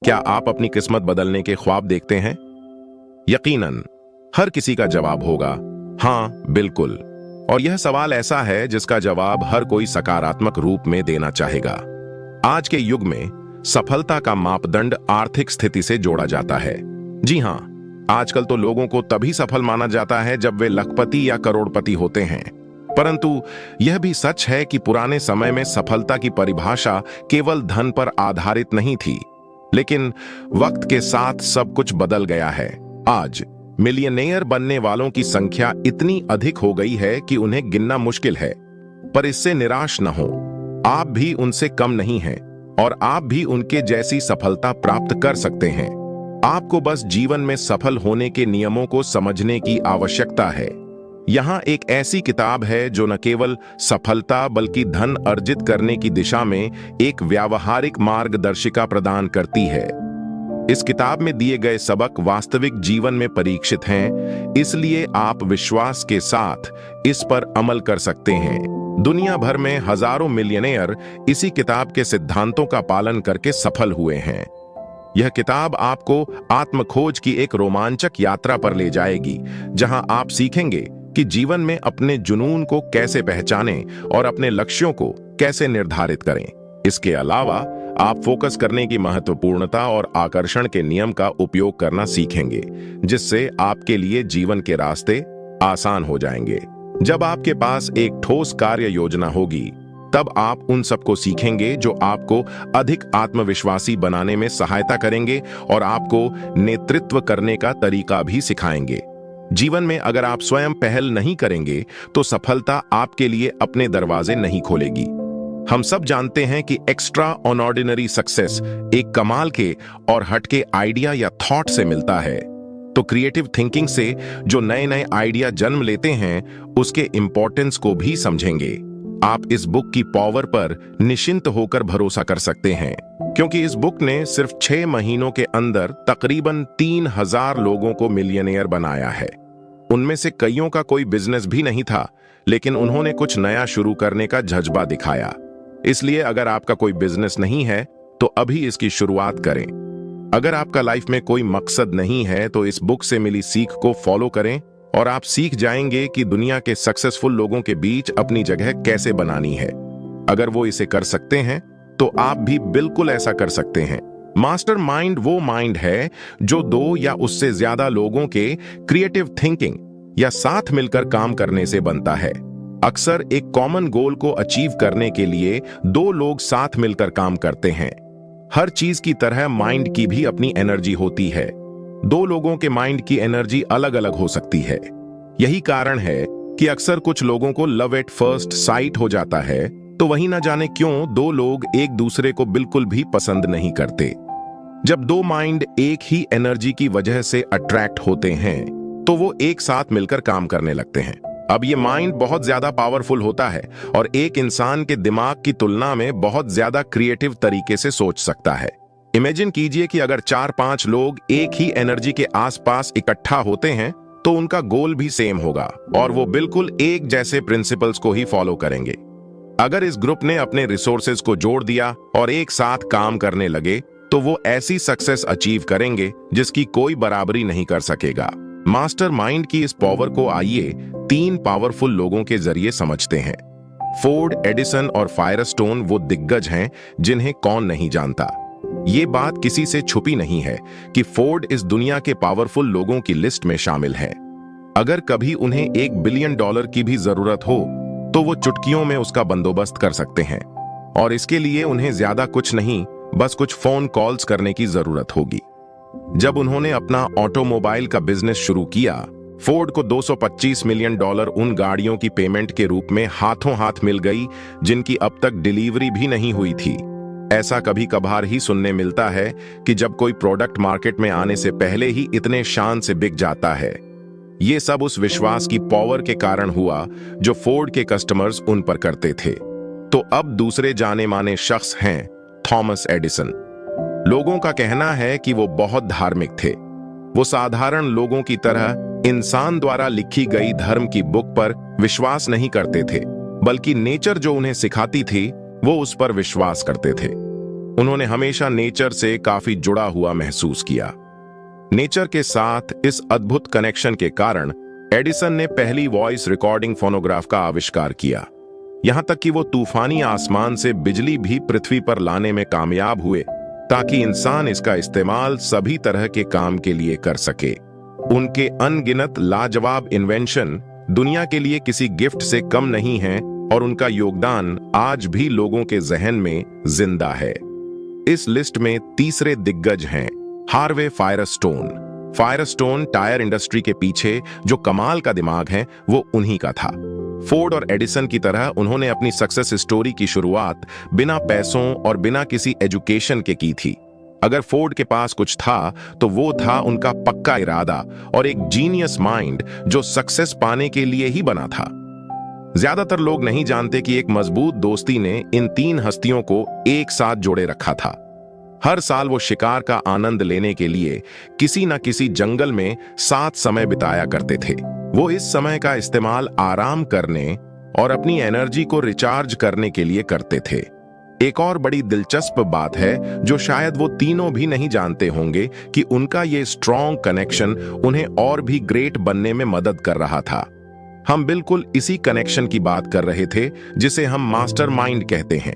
क्या आप अपनी किस्मत बदलने के ख्वाब देखते हैं? यकीनन हर किसी का जवाब होगा हाँ, बिल्कुल। और यह सवाल ऐसा है जिसका जवाब हर कोई सकारात्मक रूप में देना चाहेगा। आज के युग में सफलता का मापदंड आर्थिक स्थिति से जोड़ा जाता है। जी हाँ, आजकल तो लोगों को तभी सफल माना जाता है जब वे लखपति या करोड़पति होते हैं। परंतु यह भी सच है कि पुराने समय में सफलता की परिभाषा केवल धन पर आधारित नहीं थी। लेकिन वक्त के साथ सब कुछ बदल गया है। आज मिलियनेयर बनने वालों की संख्या इतनी अधिक हो गई है कि उन्हें गिनना मुश्किल है। पर इससे निराश न हो, आप भी उनसे कम नहीं हैं और आप भी उनके जैसी सफलता प्राप्त कर सकते हैं। आपको बस जीवन में सफल होने के नियमों को समझने की आवश्यकता है। यहाँ एक ऐसी किताब है जो न केवल सफलता बल्कि धन अर्जित करने की दिशा में एक व्यावहारिक मार्गदर्शिका प्रदान करती है। इस किताब में दिए गए सबक वास्तविक जीवन में परीक्षित हैं, इसलिए आप विश्वास के साथ इस पर अमल कर सकते हैं। दुनिया भर में हजारों मिलियनेयर इसी किताब के सिद्धांतों का पालन करके सफल हुए हैं। यह किताब आपको आत्मखोज की एक रोमांचक यात्रा पर ले जाएगी, जहां आप सीखेंगे कि जीवन में अपने जुनून को कैसे पहचानें और अपने लक्ष्यों को कैसे निर्धारित करें। इसके अलावा आप फोकस करने की महत्वपूर्णता और आकर्षण के नियम का उपयोग करना सीखेंगे, जिससे आपके लिए जीवन के रास्ते आसान हो जाएंगे। जब आपके पास एक ठोस कार्य योजना होगी, तब आप उन सबको सीखेंगे जो आपको अधिक आत्मविश्वासी बनाने में सहायता करेंगे और आपको नेतृत्व करने का तरीका भी सिखाएंगे। जीवन में अगर आप स्वयं पहल नहीं करेंगे तो सफलता आपके लिए अपने दरवाजे नहीं खोलेगी। हम सब जानते हैं कि एक्स्ट्रा ऑर्डिनरी सक्सेस एक कमाल के और हटके आइडिया या थॉट से मिलता है। तो क्रिएटिव थिंकिंग से जो नए नए आइडिया जन्म लेते हैं, उसके इंपॉर्टेंस को भी समझेंगे। आप इस बुक की पावर पर निश्चिंत होकर भरोसा कर सकते हैं, क्योंकि इस बुक ने सिर्फ 6 महीनों के अंदर तकरीबन 3000 लोगों को मिलियनेयर बनाया है। उनमें से कईयों का कोई बिजनेस भी नहीं था, लेकिन उन्होंने कुछ नया शुरू करने का जज्बा दिखाया। इसलिए अगर आपका कोई बिजनेस नहीं है तो अभी इसकी शुरुआत करें। अगर आपका लाइफ में कोई मकसद नहीं है तो इस बुक से मिली सीख को फॉलो करें और आप सीख जाएंगे कि दुनिया के सक्सेसफुल लोगों के बीच अपनी जगह कैसे बनानी है। अगर वो इसे कर सकते हैं तो आप भी बिल्कुल ऐसा कर सकते हैं। मास्टरमाइंड वो माइंड है जो 2 या उससे ज्यादा लोगों के क्रिएटिव थिंकिंग या साथ मिलकर काम करने से बनता है। अक्सर एक कॉमन गोल को अचीव करने के लिए 2 लोग साथ मिलकर काम करते हैं। हर चीज की तरह माइंड की भी अपनी एनर्जी होती है। 2 लोगों के माइंड की एनर्जी अलग अलग हो सकती है। यही कारण है कि अक्सर कुछ लोगों को लव एट फर्स्ट साइट हो जाता है, तो वही ना जाने क्यों 2 लोग एक दूसरे को बिल्कुल भी पसंद नहीं करते। जब 2 माइंड एक ही एनर्जी की वजह से अट्रैक्ट होते हैं तो वो एक साथ मिलकर काम करने लगते हैं। अब ये माइंड बहुत ज्यादा पावरफुल होता है और एक इंसान के दिमाग की तुलना में बहुत ज्यादा क्रिएटिव तरीके से सोच सकता है। इमेजिन कीजिए कि अगर 4-5 लोग एक ही एनर्जी के आसपास इकट्ठा होते हैं तो उनका गोल भी सेम होगा और वो बिल्कुल एक जैसे प्रिंसिपल्स को ही फॉलो करेंगे। अगर इस ग्रुप ने अपने रिसोर्सेज को जोड़ दिया और एक साथ काम करने लगे तो वो ऐसी सक्सेस अचीव करेंगे जिसकी कोई बराबरी नहीं कर सकेगा। मास्टरमाइंड की इस पावर को आइए 3 पावरफुल लोगों के जरिए समझते हैं। फोर्ड, एडिसन और फायरस्टोन वो दिग्गज हैं जिन्हें कौन नहीं जानता। ये बात किसी से छुपी नहीं है कि फोर्ड इस दुनिया के पावरफुल लोगों की लिस्ट में शामिल है। अगर कभी उन्हें $1 बिलियन की भी जरूरत हो तो वो चुटकियों में उसका बंदोबस्त कर सकते हैं और इसके लिए उन्हें ज्यादा कुछ नहीं, बस कुछ फोन कॉल्स करने की जरूरत होगी। जब उन्होंने अपना ऑटोमोबाइल का बिजनेस शुरू किया, फोर्ड को $225 मिलियन उन गाड़ियों की पेमेंट के रूप में हाथों हाथ मिल गई जिनकी अब तक डिलीवरी भी नहीं हुई थी। ऐसा कभी कभार ही सुनने मिलता है कि जब कोई प्रोडक्ट मार्केट में आने से पहले ही इतने शान से बिक जाता है। ये सब उस विश्वास की पावर के कारण हुआ जो फोर्ड के कस्टमर्स उन पर करते थे। तो अब दूसरे जाने माने शख्स हैं थॉमस एडिसन। लोगों का कहना है कि वो बहुत धार्मिक थे। वो साधारण लोगों की तरह इंसान द्वारा लिखी गई धर्म की बुक पर विश्वास नहीं करते थे, बल्कि नेचर जो उन्हें सिखाती थी वो उस पर विश्वास करते थे। उन्होंने हमेशा नेचर से काफी जुड़ा हुआ महसूस किया। नेचर के साथ इस अद्भुत कनेक्शन के कारण एडिसन ने पहली वॉइस रिकॉर्डिंग फोनोग्राफ का आविष्कार किया। यहां तक कि वो तूफानी आसमान से बिजली भी पृथ्वी पर लाने में कामयाब हुए ताकि इंसान इसका इस्तेमाल सभी तरह के काम के लिए कर सके। उनके अनगिनत लाजवाब इन्वेंशन दुनिया के लिए किसी गिफ्ट से कम नहीं है और उनका योगदान आज भी लोगों के जहन में जिंदा है। इस लिस्ट में तीसरे दिग्गज हैं Harvey Firestone. Firestone tyre industry के पीछे जो कमाल का दिमाग है वो उन्हीं का था। फोर्ड और एडिसन की तरह उन्होंने अपनी सक्सेस स्टोरी की शुरुआत बिना पैसों और बिना किसी एजुकेशन के की थी। अगर फोर्ड के पास कुछ था तो वो था उनका पक्का इरादा और एक जीनियस माइंड जो सक्सेस पाने के लिए ही बना था। ज्यादातर लोग नहीं जानते कि एक मजबूत दोस्ती ने इन तीन हस्तियों को एक साथ जोड़े रखा था। हर साल वो शिकार का आनंद लेने के लिए किसी न किसी जंगल में साथ समय बिताया करते थे। वो इस समय का इस्तेमाल आराम करने और अपनी एनर्जी को रिचार्ज करने के लिए करते थे। एक और बड़ी दिलचस्प बात है जो शायद वो तीनों भी नहीं जानते होंगे कि उनका ये स्ट्रॉन्ग कनेक्शन उन्हें और भी ग्रेट बनने में मदद कर रहा था। हम बिल्कुल इसी कनेक्शन की बात कर रहे थे जिसे हम मास्टरमाइंड कहते हैं।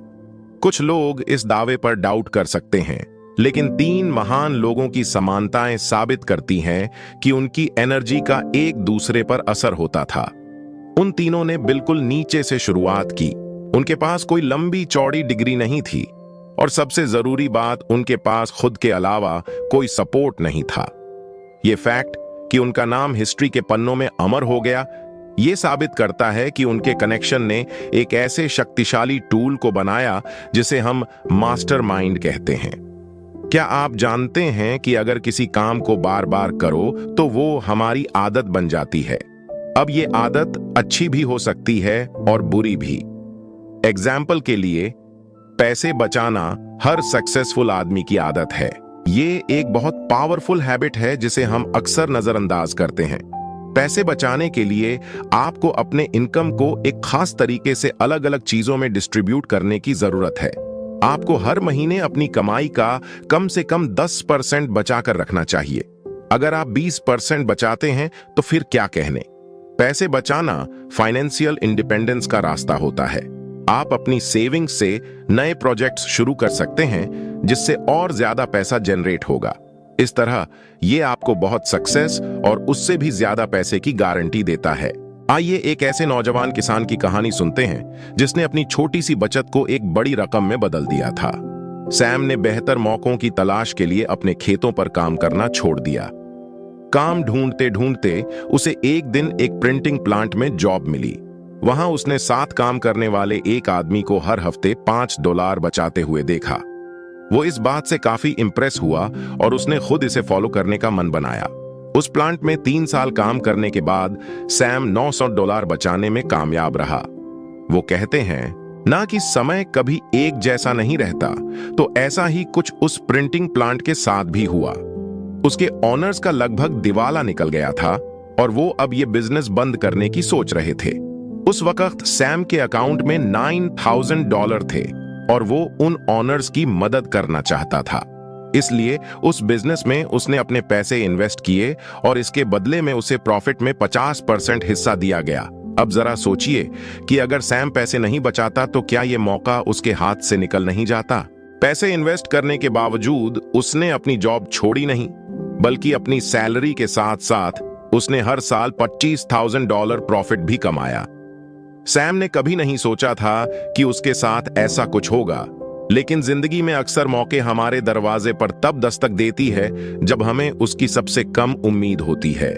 कुछ लोग इस दावे पर डाउट कर सकते हैं, लेकिन तीन महान लोगों की समानताएं साबित करती हैं कि उनकी एनर्जी का एक दूसरे पर असर होता था। उन तीनों ने बिल्कुल नीचे से शुरुआत की। उनके पास कोई लंबी चौड़ी डिग्री नहीं थी और सबसे जरूरी बात, उनके पास खुद के अलावा कोई सपोर्ट नहीं था। यह फैक्ट कि उनका नाम हिस्ट्री के पन्नों में अमर हो गया, ये साबित करता है कि उनके कनेक्शन ने एक ऐसे शक्तिशाली टूल को बनाया जिसे हम मास्टरमाइंड कहते हैं। क्या आप जानते हैं कि अगर किसी काम को बार बार करो तो वो हमारी आदत बन जाती है। अब ये आदत अच्छी भी हो सकती है और बुरी भी। एग्जाम्पल के लिए, पैसे बचाना हर सक्सेसफुल आदमी की आदत है। ये एक बहुत पावरफुल हैबिट है जिसे हम अक्सर नजरअंदाज करते हैं। पैसे बचाने के लिए आपको अपने इनकम को एक खास तरीके से अलग अलग चीजों में डिस्ट्रीब्यूट करने की जरूरत है। आपको हर महीने अपनी कमाई का कम से कम 10% बचाकर रखना चाहिए। अगर आप 20% बचाते हैं तो फिर क्या कहने। पैसे बचाना फाइनेंशियल इंडिपेंडेंस का रास्ता होता है। आप अपनी सेविंग्स से नए प्रोजेक्ट्स शुरू कर सकते हैं जिससे और ज्यादा पैसा जनरेट होगा। इस तरह ये आपको बहुत सक्सेस और उससे भी ज्यादा पैसे की गारंटी देता है। आइए एक ऐसे नौजवान किसान की कहानी सुनते हैं जिसने अपनी छोटी सी बचत को एक बड़ी रकम में बदल दिया था। सैम ने बेहतर मौकों की तलाश के लिए अपने खेतों पर काम करना छोड़ दिया। काम ढूंढते ढूंढते उसे एक दिन एक प्रिंटिंग प्लांट में जॉब मिली। वहां उसने साथ काम करने वाले एक आदमी को हर हफ्ते $5 बचाते हुए देखा। वो इस बात से काफी इंप्रेस हुआ और उसने खुद इसे फॉलो करने का मन बनाया। उस प्लांट में 3 साल काम करने के बाद सैम $900 बचाने में कामयाब रहा। वो कहते हैं ना कि समय कभी एक जैसा नहीं रहता, तो ऐसा ही कुछ उस प्रिंटिंग प्लांट के साथ भी हुआ। उसके ओनर्स का लगभग दिवाला निकल गया था और वो अब ये बिजनेस बंद करने की सोच रहे थे। उस वक्त सैम के अकाउंट में $9,000 थे और वो उन ओनर्स की मदद करना चाहता था। इसलिए उस बिजनेस में उसने अपने पैसे इन्वेस्ट किए और इसके बदले में उसे प्रॉफिट में 50% हिस्सा दिया गया। अब जरा सोचिए कि अगर सैम पैसे नहीं बचाता तो क्या ये मौका उसके हाथ से निकल नहीं जाता। पैसे इन्वेस्ट करने के बावजूद उसने अपनी जॉब छोड़ी नहीं, बल्कि अपनी सैलरी के साथ साथ उसने हर साल $25,000 प्रॉफिट भी कमाया। सैम ने कभी नहीं सोचा था कि उसके साथ ऐसा कुछ होगा, लेकिन जिंदगी में अक्सर मौके हमारे दरवाजे पर तब दस्तक देती है जब हमें उसकी सबसे कम उम्मीद होती है।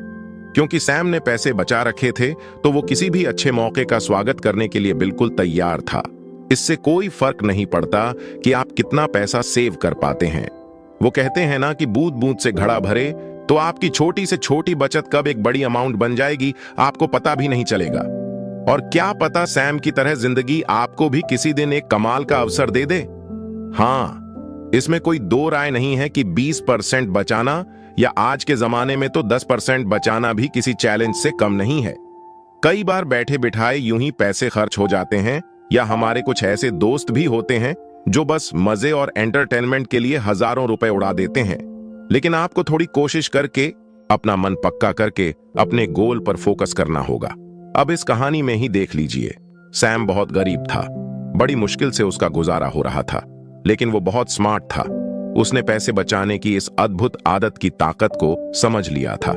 क्योंकि सैम ने पैसे बचा रखे थे तो वो किसी भी अच्छे मौके का स्वागत करने के लिए बिल्कुल तैयार था। इससे कोई फर्क नहीं पड़ता कि आप कितना पैसा सेव कर पाते हैं। वो कहते हैं ना कि बूंद बूंद से घड़ा भरे, तो आपकी छोटी से छोटी बचत कब एक बड़ी अमाउंट बन जाएगी आपको पता भी नहीं चलेगा। और क्या पता सैम की तरह जिंदगी आपको भी किसी दिन एक कमाल का अवसर दे दे। हाँ, इसमें कोई दो राय नहीं है कि 20% बचाना या आज के जमाने में तो 10% बचाना भी किसी चैलेंज से कम नहीं है। कई बार बैठे बिठाए यूं ही पैसे खर्च हो जाते हैं, या हमारे कुछ ऐसे दोस्त भी होते हैं जो बस मजे और एंटरटेनमेंट के लिए हजारों रुपए उड़ा देते हैं। लेकिन आपको थोड़ी कोशिश करके, अपना मन पक्का करके अपने गोल पर फोकस करना होगा। अब इस कहानी में ही देख लीजिए, सैम बहुत गरीब था, बड़ी मुश्किल से उसका गुजारा हो रहा था, लेकिन वो बहुत स्मार्ट था। उसने पैसे बचाने की इस अद्भुत आदत की ताकत को समझ लिया था।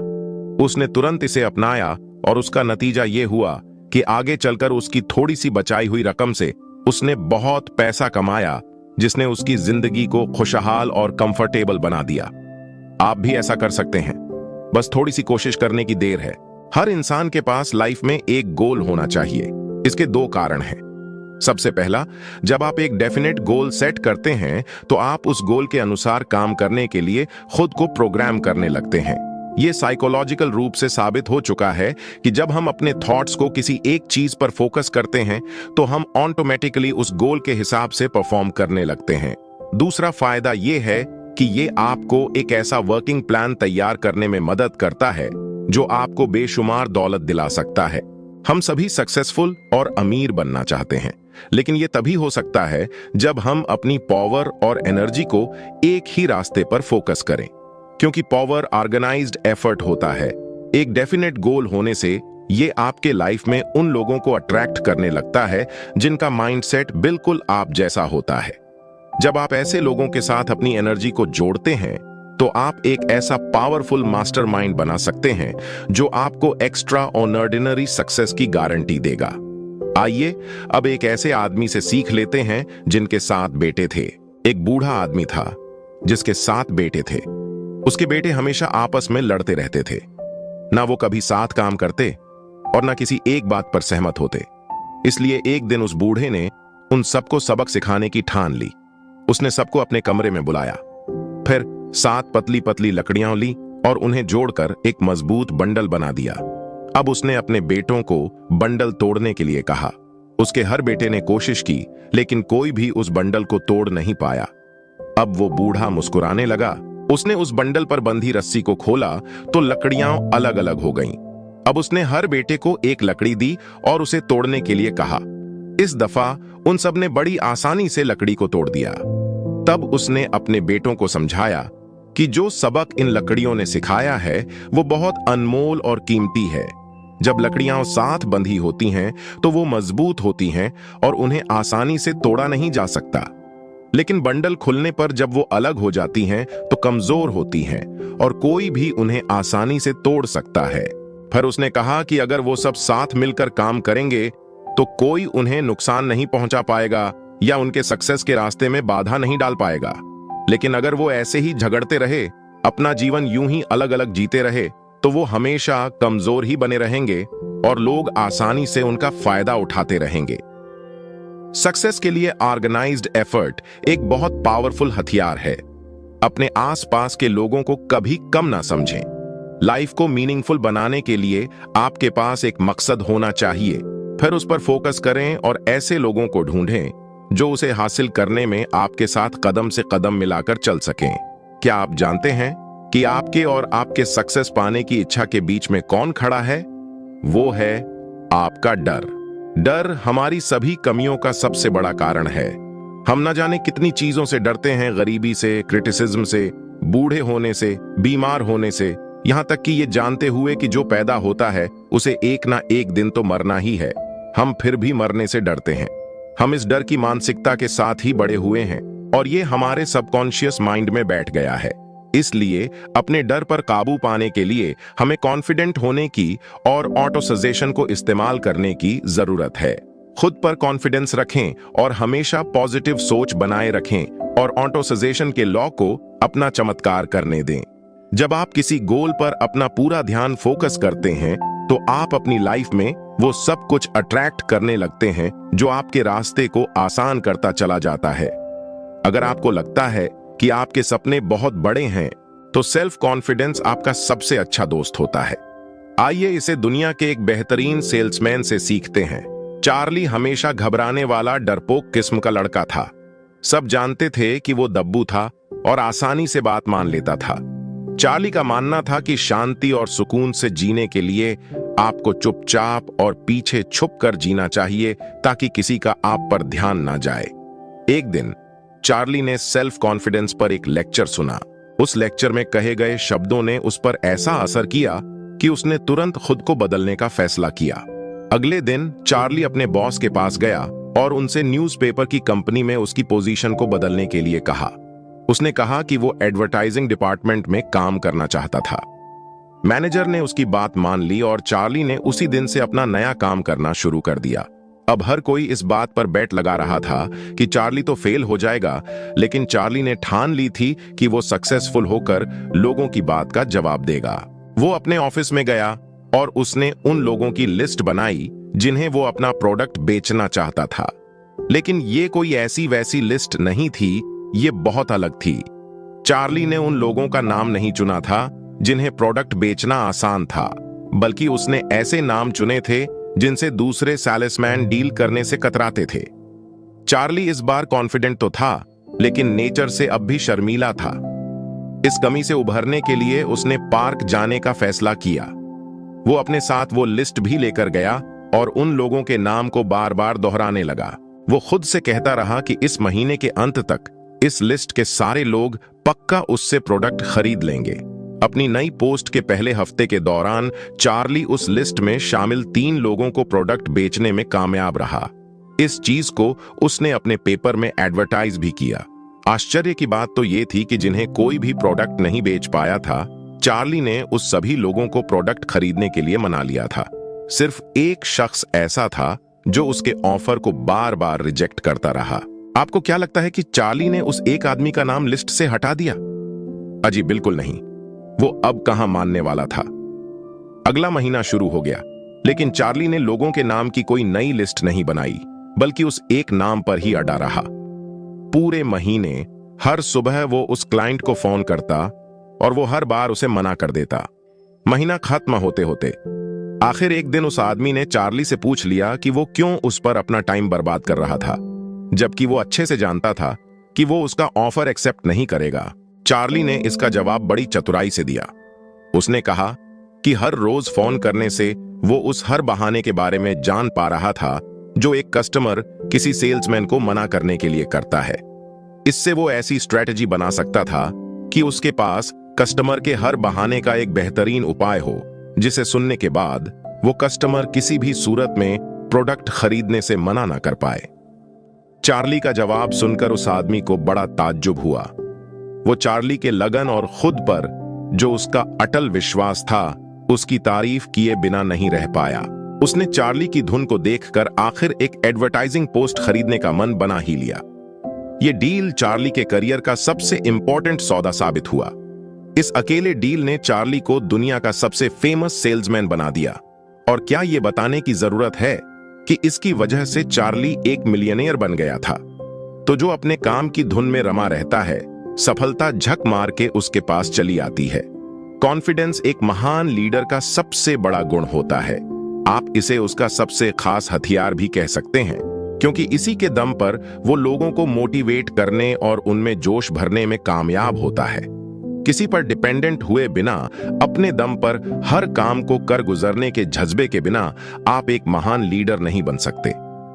उसने तुरंत इसे अपनाया और उसका नतीजा ये हुआ कि आगे चलकर उसकी थोड़ी सी बचाई हुई रकम से उसने बहुत पैसा कमाया, जिसने उसकी जिंदगी को खुशहाल और कंफर्टेबल बना दिया। आप भी ऐसा कर सकते हैं, बस थोड़ी सी कोशिश करने की देर है। हर इंसान के पास लाइफ में एक गोल होना चाहिए। इसके दो कारण हैं। सबसे पहला, जब आप एक डेफिनेट गोल सेट करते हैं तो आप उस गोल के अनुसार काम करने के लिए खुद को प्रोग्राम करने लगते हैं। यह साइकोलॉजिकल रूप से साबित हो चुका है कि जब हम अपने थॉट्स को किसी एक चीज पर फोकस करते हैं तो हम ऑटोमेटिकली उस गोल के हिसाब से परफॉर्म करने लगते हैं। दूसरा फायदा यह है कि ये आपको एक ऐसा वर्किंग प्लान तैयार करने में मदद करता है जो आपको बेशुमार दौलत दिला सकता है। हम सभी सक्सेसफुल और अमीर बनना चाहते हैं, लेकिन यह तभी हो सकता है जब हम अपनी पावर और एनर्जी को एक ही रास्ते पर फोकस करें, क्योंकि पावर ऑर्गेनाइज्ड एफर्ट होता है। एक डेफिनेट गोल होने से ये आपके लाइफ में उन लोगों को अट्रैक्ट करने लगता है जिनका माइंडसेट बिल्कुल आप जैसा होता है। जब आप ऐसे लोगों के साथ अपनी एनर्जी को जोड़ते हैं तो आप एक ऐसा पावरफुल मास्टरमाइंड बना सकते हैं जो आपको एक्स्ट्रा ऑर्डिनरी सक्सेस की गारंटी देगा। आइए अब एक ऐसे आदमी से सीख लेते हैं जिनके 7 बेटे थे। एक बूढ़ा आदमी था जिसके 7 बेटे थे। उसके बेटे हमेशा आपस में लड़ते रहते थे। ना वो कभी साथ काम करते और ना किसी एक बात पर सहमत होते। इसलिए एक दिन उस बूढ़े ने उन सबको सबक सिखाने की ठान ली। उसने सबको अपने कमरे में बुलाया, फिर 7 पतली पतली लकड़ियां ली और उन्हें जोड़कर एक मजबूत बंडल बना दिया। अब उसने अपने बेटों को बंडल तोड़ने के लिए कहा। उसके हर बेटे ने कोशिश की, लेकिन कोई भी उस बंडल को तोड़ नहीं पाया। अब वो बूढ़ा मुस्कुराने लगा। उसने उस बंडल पर बंधी रस्सी को खोला तो लकड़ियां अलग अलग हो गईं। अब उसने हर बेटे को एक लकड़ी दी और उसे तोड़ने के लिए कहा। इस दफा उन सब ने बड़ी आसानी से लकड़ी को तोड़ दिया। तब उसने अपने बेटों को समझाया कि जो सबक इन लकड़ियों ने सिखाया है वो बहुत अनमोल और कीमती है। जब लकड़ियां साथ बंधी होती हैं तो वो मजबूत होती हैं और उन्हें आसानी से तोड़ा नहीं जा सकता। लेकिन बंडल खुलने पर जब वो अलग हो जाती हैं तो कमजोर होती हैं और कोई भी उन्हें आसानी से तोड़ सकता है। फिर उसने कहा कि अगर वो सब साथ मिलकर काम करेंगे तो कोई उन्हें नुकसान नहीं पहुंचा पाएगा या उनके सक्सेस के रास्ते में बाधा नहीं डाल पाएगा। लेकिन अगर वो ऐसे ही झगड़ते रहे, अपना जीवन यूं ही अलग अलग जीते रहे, तो वो हमेशा कमजोर ही बने रहेंगे और लोग आसानी से उनका फायदा उठाते रहेंगे। सक्सेस के लिए ऑर्गेनाइज्ड एफर्ट एक बहुत पावरफुल हथियार है। अपने आसपास के लोगों को कभी कम ना समझें। लाइफ को मीनिंगफुल बनाने के लिए आपके पास एक मकसद होना चाहिए। फिर उस पर फोकस करें और ऐसे लोगों को ढूंढें जो उसे हासिल करने में आपके साथ कदम से कदम मिलाकर चल सकें। क्या आप जानते हैं कि आपके और आपके सक्सेस पाने की इच्छा के बीच में कौन खड़ा है? वो है आपका डर। डर हमारी सभी कमियों का सबसे बड़ा कारण है। हम न जाने कितनी चीजों से डरते हैं, गरीबी से, क्रिटिसिज्म से, बूढ़े होने से, बीमार होने से, यहां तक कि ये जानते हुए कि जो पैदा होता है उसे एक ना एक दिन तो मरना ही है, हम फिर भी मरने से डरते हैं। हम इस डर की मानसिकता के साथ ही बड़े हुए हैं और ये हमारे सबकॉन्शियस माइंड में बैठ गया है। इसलिए अपने डर पर काबू पाने के लिए हमें कॉन्फिडेंट होने की और ऑटो सजेशन को इस्तेमाल करने की जरूरत है। खुद पर कॉन्फिडेंस रखें और हमेशा पॉजिटिव सोच बनाए रखें और ऑटो सजेशन के लॉ को अपना चमत्कार करने दें। जब आप किसी गोल पर अपना पूरा ध्यान फोकस करते हैं तो आप अपनी लाइफ में वो सब कुछ अट्रैक्ट करने लगते हैं जो आपके रास्ते को आसान करता चला जाता है। अगर आपको लगता है कि आपके सपने बहुत बड़े हैं तो सेल्फ कॉन्फिडेंस आपका सबसे अच्छा दोस्त होता है। आइए इसे दुनिया के एक बेहतरीन सेल्समैन से सीखते हैं। चार्ली हमेशा घबराने वाला डरपोक किस्म का लड़का था। सब जानते थे कि वो दब्बू था और आसानी से बात मान लेता था। चार्ली का मानना था कि शांति और सुकून से जीने के लिए आपको चुपचाप और पीछे छुप कर जीना चाहिए ताकि किसी का आप पर ध्यान ना जाए। एक दिन चार्ली ने सेल्फ कॉन्फिडेंस पर एक लेक्चर सुना। उस लेक्चर में कहे गए शब्दों ने उस पर ऐसा असर किया कि उसने तुरंत खुद को बदलने का फैसला किया। अगले दिन चार्ली अपने बॉस के पास गया और उनसे न्यूज़पेपर की कंपनी में उसकी पोजीशन को बदलने के लिए कहा। उसने कहा कि वो एडवर्टाइजिंग डिपार्टमेंट में काम करना चाहता था। मैनेजर ने उसकी बात मान ली और चार्ली ने उसी दिन से अपना नया काम करना शुरू कर दिया। अब हर कोई इस बात पर बेट लगा रहा था कि चार्ली तो फेल हो जाएगा, लेकिन चार्ली ने ठान ली थी कि वो सक्सेसफुल होकर लोगों की बात का जवाब देगा। वो अपने ऑफिस में गया और उसने उन लोगों की लिस्ट बनाई जिन्हें वो अपना प्रोडक्ट बेचना चाहता था। लेकिन ये कोई ऐसी वैसी लिस्ट नहीं थी, ये बहुत अलग थी। चार्ली ने उन लोगों का नाम नहीं चुना था जिन्हें प्रोडक्ट बेचना आसान था, बल्कि उसने ऐसे नाम चुने थे जिनसे दूसरे सेल्समैन डील करने से कतराते थे। चार्ली इस बार कॉन्फिडेंट तो था, लेकिन नेचर से अब भी शर्मीला था। इस कमी से उभरने के लिए उसने पार्क जाने का फैसला किया। वो अपने साथ वो लिस्ट भी लेकर गया और उन लोगों के नाम को बार बार दोहराने लगा। वो खुद से कहता रहा कि इस महीने के अंत तक इस लिस्ट के सारे लोग पक्का उससे प्रोडक्ट खरीद लेंगे। अपनी नई पोस्ट के पहले हफ्ते के दौरान चार्ली उस लिस्ट में शामिल 3 लोगों को प्रोडक्ट बेचने में कामयाब रहा। इस चीज को उसने अपने पेपर में एडवर्टाइज भी किया। आश्चर्य की बात तो ये थी कि जिन्हें कोई भी प्रोडक्ट नहीं बेच पाया था, चार्ली ने उस सभी लोगों को प्रोडक्ट खरीदने के लिए मना लिया था। सिर्फ एक शख्स ऐसा था जो उसके ऑफर को बार बार रिजेक्ट करता रहा। आपको क्या लगता है कि चार्ली ने उस एक आदमी का नाम लिस्ट से हटा दिया? अजी बिल्कुल नहीं। वो अब कहां मानने वाला था। अगला महीना शुरू हो गया, लेकिन चार्ली ने लोगों के नाम की कोई नई लिस्ट नहीं बनाई, बल्कि उस एक नाम पर ही अड़ा रहा। पूरे महीने हर सुबह वो उस क्लाइंट को फोन करता और वो हर बार उसे मना कर देता। महीना खत्म होते होते आखिर एक दिन उस आदमी ने चार्ली से पूछ लिया कि वो क्यों उस पर अपना टाइम बर्बाद कर रहा था, जबकि वो अच्छे से जानता था कि वो उसका ऑफर एक्सेप्ट नहीं करेगा। चार्ली ने इसका जवाब बड़ी चतुराई से दिया। उसने कहा कि हर रोज फोन करने से वो उस हर बहाने के बारे में जान पा रहा था जो एक कस्टमर किसी सेल्समैन को मना करने के लिए करता है। इससे वो ऐसी स्ट्रेटजी बना सकता था कि उसके पास कस्टमर के हर बहाने का एक बेहतरीन उपाय हो, जिसे सुनने के बाद वो कस्टमर किसी भी सूरत में प्रोडक्ट खरीदने से मना ना कर पाए। चार्ली का जवाब सुनकर उस आदमी को बड़ा ताज्जुब हुआ। वो चार्ली के लगन और खुद पर जो उसका अटल विश्वास था, उसकी तारीफ किए बिना नहीं रह पाया। उसने चार्ली की धुन को देखकर आखिर एक एडवर्टाइजिंग पोस्ट खरीदने का मन बना ही लिया। यह डील चार्ली के करियर का सबसे इंपॉर्टेंट सौदा साबित हुआ। इस अकेले डील ने चार्ली को दुनिया का सबसे फेमस सेल्समैन बना दिया। और क्या यह बताने की जरूरत है कि इसकी वजह से चार्ली एक मिलियनेयर बन गया था? तो जो अपने काम की धुन में रमा रहता है, सफलता झक मार के उसके पास चली आती है। कॉन्फिडेंस एक महान लीडर का सबसे बड़ा गुण होता है। आप इसे उसका सबसे खास हथियार भी कह सकते हैं, क्योंकि इसी के दम पर वो लोगों को मोटिवेट करने और उनमें जोश भरने में कामयाब होता है। किसी पर डिपेंडेंट हुए बिना, अपने दम पर हर काम को कर गुजरने के जज्बे के बिना आप एक महान लीडर नहीं बन सकते।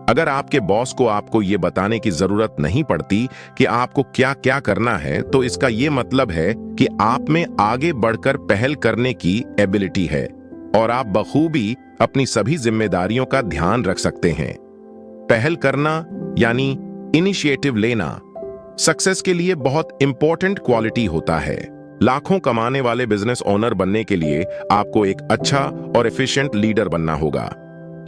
अगर आपके बॉस को आपको ये बताने की जरूरत नहीं पड़ती कि आपको क्या क्या करना है, तो इसका ये मतलब है कि आप में आगे बढ़कर पहल करने की एबिलिटी है और आप बखूबी अपनी सभी जिम्मेदारियों का ध्यान रख सकते हैं। पहल करना यानी इनिशिएटिव लेना सक्सेस के लिए बहुत इंपॉर्टेंट क्वालिटी होता है। लाखों कमाने वाले बिजनेस ओनर बनने के लिए आपको एक अच्छा और एफिशिएंट लीडर बनना होगा।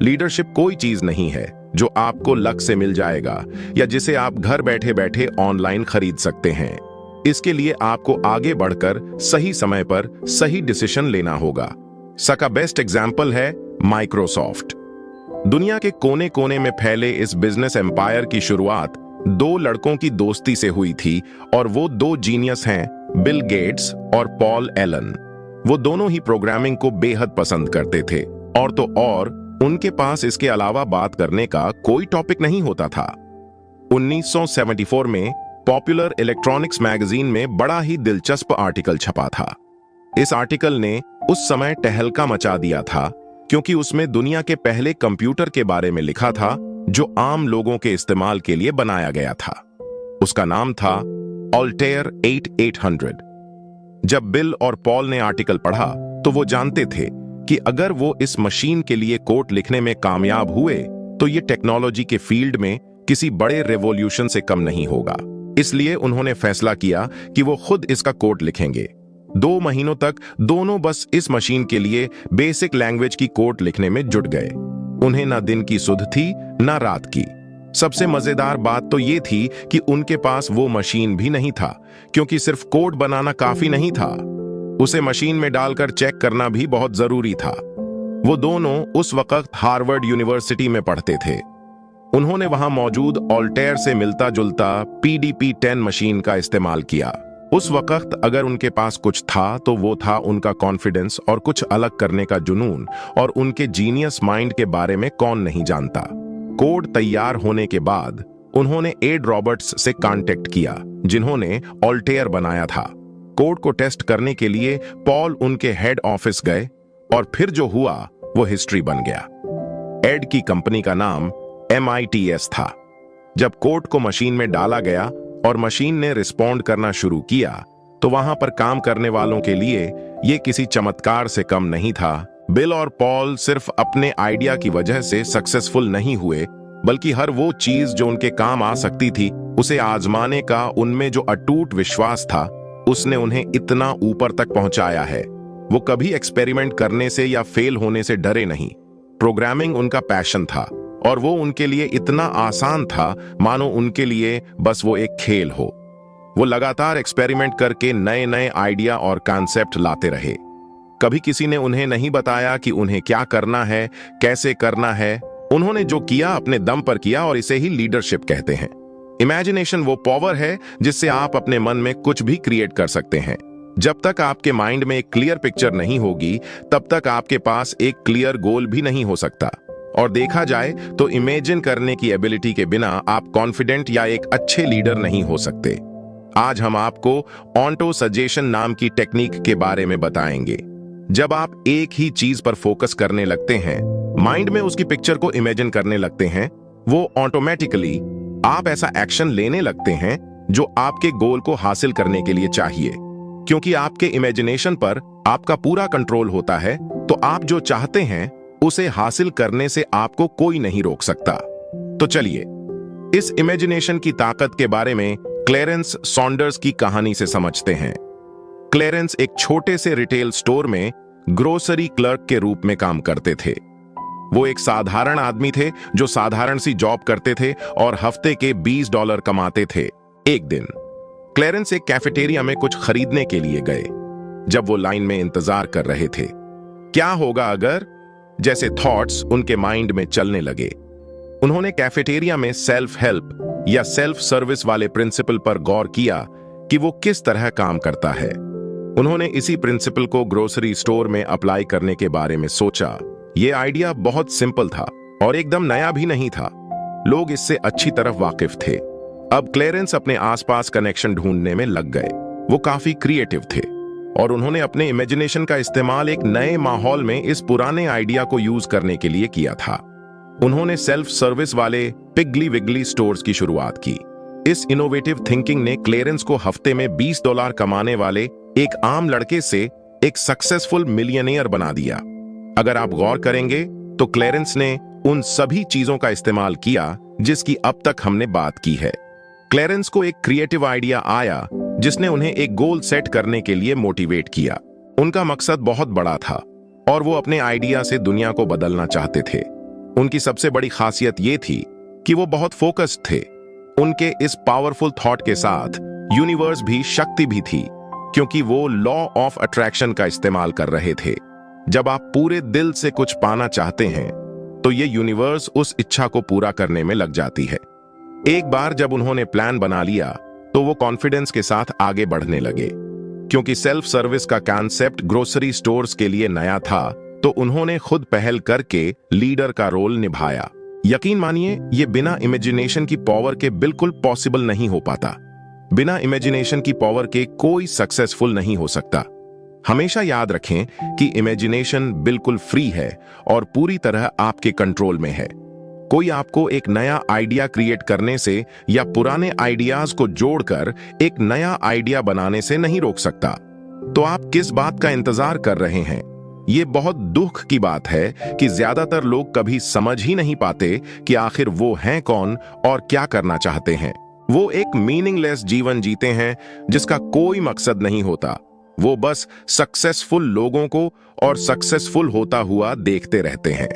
लीडरशिप कोई चीज नहीं है जो आपको लक से मिल जाएगा या जिसे आप घर बैठे बैठे ऑनलाइन खरीद सकते हैं। इसके लिए आपको आगे बढ़कर सही समय पर सही डिसीजन लेना होगा। इसका बेस्ट एग्जाम्पल है माइक्रोसॉफ्ट। दुनिया के कोने कोने में फैले इस बिजनेस एम्पायर की शुरुआत 2 लड़कों की दोस्ती से हुई थी और वो 2 जीनियस हैं, बिल गेट्स और पॉल एलन। वो दोनों ही प्रोग्रामिंग को बेहद पसंद करते थे और तो और उनके पास इसके अलावा बात करने का कोई टॉपिक नहीं होता था। 1974 में पॉपुलर इलेक्ट्रॉनिक्स मैगजीन में बड़ा ही दिलचस्प आर्टिकल छपा था। इस आर्टिकल ने उस समय टहलका मचा दिया था, क्योंकि उसमें दुनिया के पहले कंप्यूटर के बारे में लिखा था जो आम लोगों के इस्तेमाल के लिए बनाया गया था। उसका नाम था ऑल्टेयर 8800। जब बिल और पॉल ने आर्टिकल पढ़ा तो वो जानते थे कि अगर वो इस मशीन के लिए कोड लिखने में कामयाब हुए तो ये टेक्नोलॉजी के फील्ड में किसी बड़े रेवोल्यूशन से कम नहीं होगा। इसलिए उन्होंने फैसला किया कि वो खुद इसका कोड लिखेंगे। 2 महीनों तक दोनों बस इस मशीन के लिए बेसिक लैंग्वेज की कोड लिखने में जुट गए। उन्हें ना दिन की सुध थी ना रात की। सबसे मजेदार बात तो ये थी कि उनके पास वो मशीन भी नहीं था, क्योंकि सिर्फ कोड बनाना काफी नहीं था, उसे मशीन में डालकर चेक करना भी बहुत जरूरी था। वो दोनों उस वक्त हार्वर्ड यूनिवर्सिटी में पढ़ते थे। उन्होंने वहां मौजूद ऑल्टेयर से मिलता जुलता PDP-10 मशीन का इस्तेमाल किया। उस वक्त अगर उनके पास कुछ था तो वो था उनका कॉन्फिडेंस और कुछ अलग करने का जुनून, और उनके जीनियस माइंड के बारे में कौन नहीं जानता। कोड तैयार होने के बाद उन्होंने एड रॉबर्ट्स से कांटेक्ट किया, जिन्होंने ऑल्टेयर बनाया था। कोड को टेस्ट करने के लिए पॉल उनके हेड ऑफिस गए और फिर जो हुआ वो हिस्ट्री बन गया। एड की कंपनी का नाम MITS था। जब कोड को मशीन में डाला गया और मशीन ने रिस्पॉन्ड करना शुरू किया तो वहां पर काम करने वालों के लिए ये किसी चमत्कार से कम नहीं था। बिल और पॉल सिर्फ अपने आइडिया की वजह से सक्सेसफुल नहीं हुए, बल्कि हर वो चीज जो उनके काम आ सकती थी उसे आजमाने का उनमें जो अटूट विश्वास था, उसने उन्हें इतना ऊपर तक पहुंचाया है। वो कभी एक्सपेरिमेंट करने से या फेल होने से डरे नहीं। प्रोग्रामिंग उनका पैशन था और वो उनके लिए इतना आसान था मानो उनके लिए बस वो एक खेल हो। वो लगातार एक्सपेरिमेंट करके नए नए आइडिया और कॉन्सेप्ट लाते रहे। कभी किसी ने उन्हें नहीं बताया कि उन्हें क्या करना है, कैसे करना है। उन्होंने जो किया अपने दम पर किया, और इसे ही लीडरशिप कहते हैं। इमेजिनेशन वो पावर है जिससे आप अपने मन में कुछ भी क्रिएट कर सकते हैं। जब तक आपके माइंड में एक क्लियर पिक्चर नहीं होगी तब तक आपके पास एक क्लियर गोल भी नहीं हो सकता। और देखा जाए तो इमेजिन करने की एबिलिटी के बिना आप कॉन्फिडेंट या एक अच्छे लीडर नहीं हो सकते। आज हम आपको ऑटो सजेशन नाम की टेक्निक के बारे में बताएंगे। जब आप एक ही चीज पर फोकस करने लगते हैं, माइंड में उसकी पिक्चर को इमेजिन करने लगते हैं, वो ऑटोमेटिकली आप ऐसा एक्शन लेने लगते हैं जो आपके गोल को हासिल करने के लिए चाहिए। क्योंकि आपके इमेजिनेशन पर आपका पूरा कंट्रोल होता है, तो आप जो चाहते हैं उसे हासिल करने से आपको कोई नहीं रोक सकता। तो चलिए इस इमेजिनेशन की ताकत के बारे में क्लेरेंस सॉन्डर्स की कहानी से समझते हैं। क्लेरेंस एक छोटे से रिटेल स्टोर में ग्रोसरी क्लर्क के रूप में काम करते थे। वो एक साधारण आदमी थे जो साधारण सी जॉब करते थे और हफ्ते के $20 कमाते थे। एक दिन क्लेरेंस एक कैफेटेरिया में कुछ खरीदने के लिए गए। जब वो लाइन में इंतजार कर रहे थे, क्या होगा अगर जैसे थॉट्स उनके माइंड में चलने लगे। उन्होंने कैफेटेरिया में सेल्फ हेल्प या सेल्फ सर्विस वाले प्रिंसिपल पर गौर किया कि वो किस तरह काम करता है। उन्होंने इसी प्रिंसिपल को ग्रोसरी स्टोर में अप्लाई करने के बारे में सोचा। ये आइडिया बहुत सिंपल था और एकदम नया भी नहीं था। लोग इससे अच्छी तरह वाकिफ थे। अब क्लेरेंस अपने आसपास कनेक्शन ढूंढने में लग गए। वो काफी क्रिएटिव थे और उन्होंने अपने इमेजिनेशन का इस्तेमाल एक नए माहौल में इस पुराने आइडिया को यूज करने के लिए किया था। उन्होंने सेल्फ सर्विस वाले पिग्ली विगली स्टोर्स की शुरुआत की। इस इनोवेटिव थिंकिंग ने क्लेरेंस को हफ्ते में $20 कमाने वाले एक आम लड़के से एक सक्सेसफुल मिलियनेयर बना दिया। अगर आप गौर करेंगे तो क्लेरेंस ने उन सभी चीजों का इस्तेमाल किया जिसकी अब तक हमने बात की है। क्लेरेंस को एक क्रिएटिव आइडिया आया जिसने उन्हें एक गोल सेट करने के लिए मोटिवेट किया। उनका मकसद बहुत बड़ा था और वो अपने आइडिया से दुनिया को बदलना चाहते थे। उनकी सबसे बड़ी खासियत ये थी कि वो बहुत फोकस्ड थे। उनके इस पावरफुल थॉट के साथ यूनिवर्स भी शक्ति भी थी, क्योंकि वो लॉ ऑफ अट्रैक्शन का इस्तेमाल कर रहे थे। जब आप पूरे दिल से कुछ पाना चाहते हैं तो ये यूनिवर्स उस इच्छा को पूरा करने में लग जाती है। एक बार जब उन्होंने प्लान बना लिया तो वो कॉन्फिडेंस के साथ आगे बढ़ने लगे। क्योंकि सेल्फ सर्विस का कॉन्सेप्ट ग्रोसरी स्टोर्स के लिए नया था, तो उन्होंने खुद पहल करके लीडर का रोल निभाया। यकीन मानिए, ये बिना इमेजिनेशन की पावर के बिल्कुल पॉसिबल नहीं हो पाता। बिना इमेजिनेशन की पावर के कोई सक्सेसफुल नहीं हो सकता। हमेशा याद रखें कि इमेजिनेशन बिल्कुल फ्री है और पूरी तरह आपके कंट्रोल में है। कोई आपको एक नया आइडिया क्रिएट करने से या पुराने आइडियाज को जोड़कर एक नया आइडिया बनाने से नहीं रोक सकता। तो आप किस बात का इंतजार कर रहे हैं? ये बहुत दुख की बात है कि ज्यादातर लोग कभी समझ ही नहीं पाते कि आखिर वो हैं कौन और क्या करना चाहते हैं। वो एक मीनिंगलेस जीवन जीते हैं जिसका कोई मकसद नहीं होता। वो बस सक्सेसफुल लोगों को और सक्सेसफुल होता हुआ देखते रहते हैं।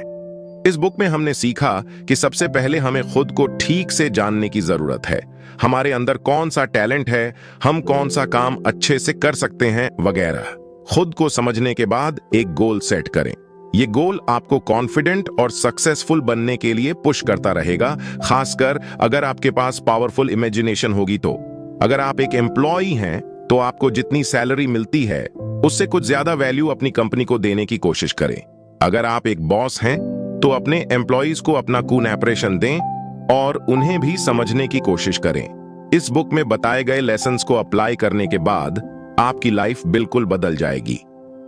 इस बुक में हमने सीखा कि सबसे पहले हमें खुद को ठीक से जानने की जरूरत है। हमारे अंदर कौन सा टैलेंट है, हम कौन सा काम अच्छे से कर सकते हैं वगैरह। खुद को समझने के बाद एक गोल सेट करें। ये गोल आपको कॉन्फिडेंट और सक्सेसफुल बनने के लिए पुश करता रहेगा, खासकर अगर आपके पास पावरफुल इमेजिनेशन होगी तो। अगर आप एक एम्प्लॉई हैं तो आपको जितनी सैलरी मिलती है उससे कुछ ज्यादा वैल्यू अपनी कंपनी को देने की कोशिश करें। अगर आप एक बॉस हैं तो अपने एम्प्लॉइज को अपना कूनैपरेशन दें और उन्हें भी समझने की कोशिश करें। इस बुक में बताए गए लेसन्स को अप्लाई करने के बाद आपकी लाइफ बिल्कुल बदल जाएगी।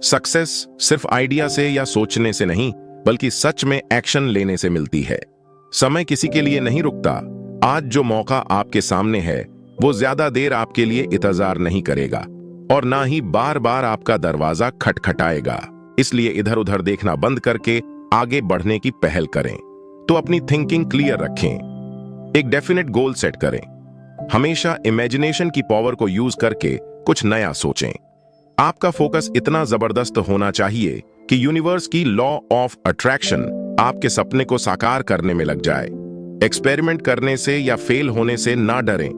सक्सेस सिर्फ आइडिया से या सोचने से नहीं, बल्कि सच में एक्शन लेने से मिलती है। समय किसी के लिए नहीं रुकता। आज जो मौका आपके सामने है वो ज्यादा देर आपके लिए इंतजार नहीं करेगा और ना ही बार बार आपका दरवाजा खटखटाएगा। इसलिए इधर उधर देखना बंद करके आगे बढ़ने की पहल करें। तो अपनी थिंकिंग क्लियर रखें, एक डेफिनेट गोल सेट करें, हमेशा इमेजिनेशन की पावर को यूज करके कुछ नया सोचें। आपका फोकस इतना जबरदस्त होना चाहिए कि यूनिवर्स की लॉ ऑफ अट्रैक्शन आपके सपने को साकार करने में लग जाए। एक्सपेरिमेंट करने से या फेल होने से ना डरें,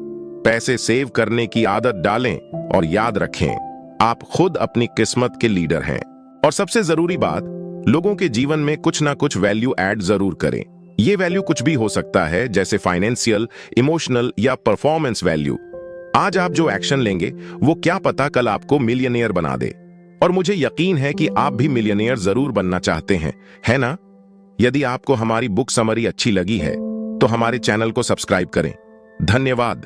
पैसे सेव करने की आदत डालें और याद रखें आप खुद अपनी किस्मत के लीडर हैं। और सबसे जरूरी बात, लोगों के जीवन में कुछ ना कुछ वैल्यू ऐड जरूर करें। ये वैल्यू कुछ भी हो सकता है, जैसे फाइनेंशियल, इमोशनल या परफॉर्मेंस वैल्यू। आज आप जो एक्शन लेंगे वो क्या पता कल आपको मिलियनेयर बना दे। और मुझे यकीन है कि आप भी मिलियनेयर जरूर बनना चाहते हैं, है ना? यदि आपको हमारी बुक समरी अच्छी लगी है तो हमारे चैनल को सब्सक्राइब करें। धन्यवाद।